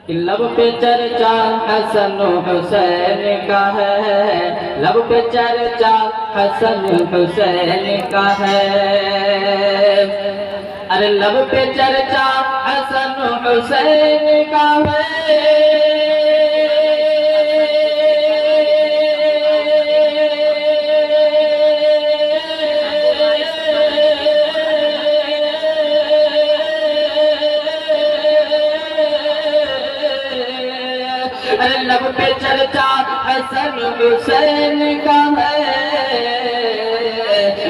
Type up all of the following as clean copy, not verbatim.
लब पे चर्चा हसन हुसैन का है, लब पे चर्चा हसन हुसैन का है। अरे लब पे चर्चा हसन हुसैन का है। अरे लब पे चर्चा हसन हुसैन का है।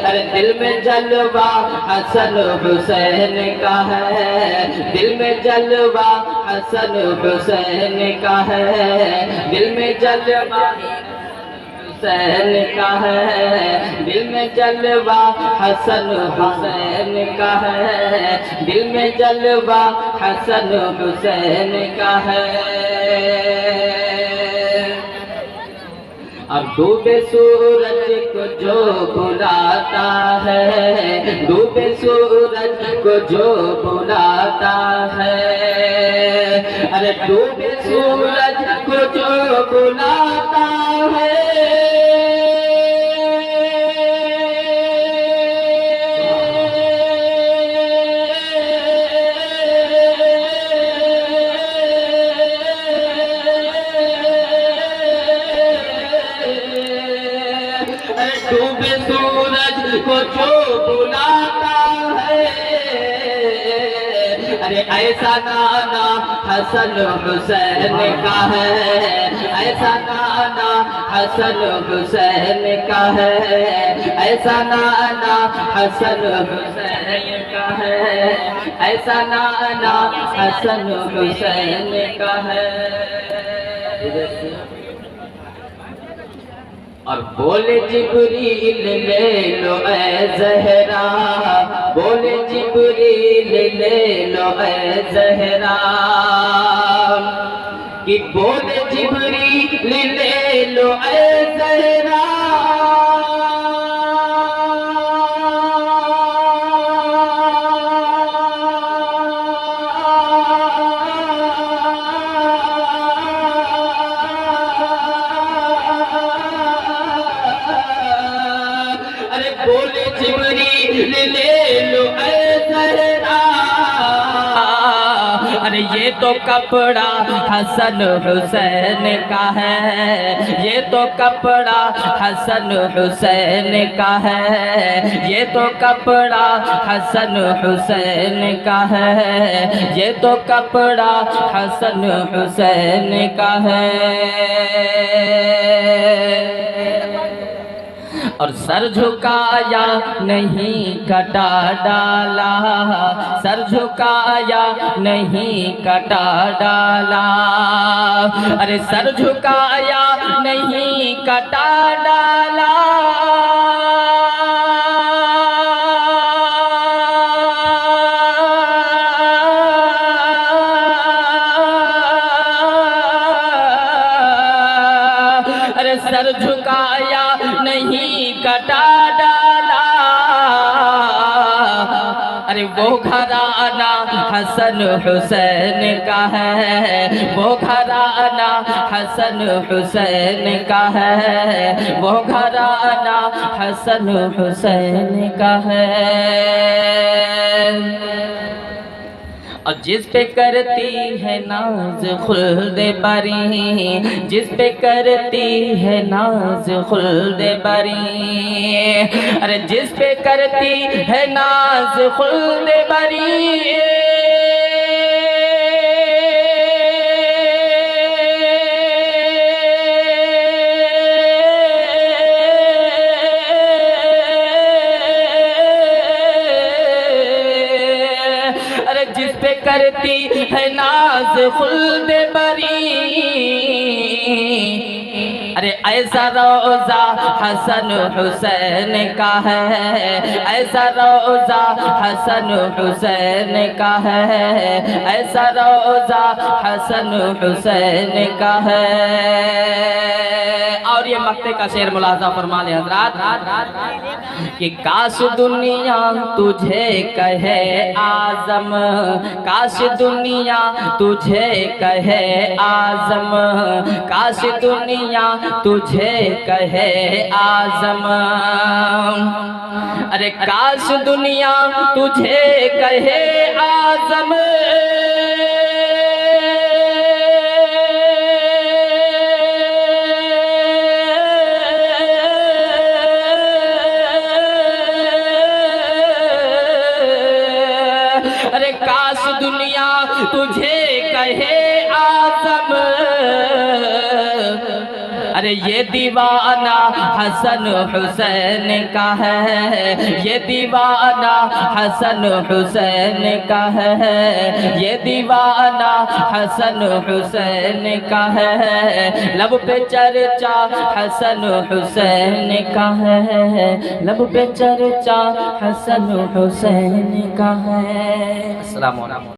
अरे दिल में जलवा हसन हुसैन का है, दिल में जलवा हसन हुसैन का है, दिल में जलवा हुसैन का है, दिल में जलवा हसन हुसैन का है, दिल में जलवा हसन हुसैन का है। अब डूबे सूरज को जो बुलाता है, डूबे सूरज को जो बुलाता है, अरे डूबे सूरज को जो बुलाता है। डूबे सूरज को जो बुलाता है, अरे ऐसा नाना हसन हुसैन का है, ऐसा नाना हसन हुसैन का है, ऐसा नाना हसन हुसैन का है, ऐसा नाना हसन हुसैन का है। और बोले जिब्रील ले लो ऐ ज़हरा, बोले जिब्रील ले लो ऐ ज़हरा, कि बोले जिब्रील ले लो ऐ ज़हरा। बोले जिब्रील ले लो ऐ ज़हरा, अरे ये तो कपड़ा हसन हुसैन का है, ये तो कपड़ा हसन हुसैन का है, ये तो कपड़ा हसन हुसैन का है, ये तो कपड़ा हसन हुसैन का है। और सर झुकाया नहीं कटा डाला, सर झुकाया नहीं कटा डाला, अरे सर झुकाया नहीं कटा डाला। अरे सर झुकाया नहीं कटा डाला, अरे वो घराना हसन हुसैन का है, वो घराना हसन हुसैन का है, वो घराना हसन हुसैन का है। और जिस पे करती है नाज खुल्द बरी, जिस पे करती है नाज खुल्द बरी, अरे जिस पे करती है नाज खुल्द बरी, जिस पे करती है नाज खुल्द बरी, अरे ऐसा रोज़ा हसन हुसैन का है, ऐसा रोज़ा हसन हुसैन का है, ऐसा रोज़ा हसन हुसैन का है। और ये मक्ते का शेर मुलाजा फरमा ले हज़रात कि काश दुनिया तुझे कहे आज़म, काश दुनिया तुझे कहे आज़म, काश दुनिया तुझे कहे आज़म। अरे काश दुनिया तुझे कहे आज़म, अरे काश दुनिया तुझे कहे आज़म। अरे ये दीवाना हसन हुसैन का है, ये दीवाना हसन हुसैन का है, ये दीवाना हसन हुसैन का है। लब पे चर्चा हसन हुसैन का है, लब पे चर्चा हसन हुसैन का है। अस्सलाम वालेकुम।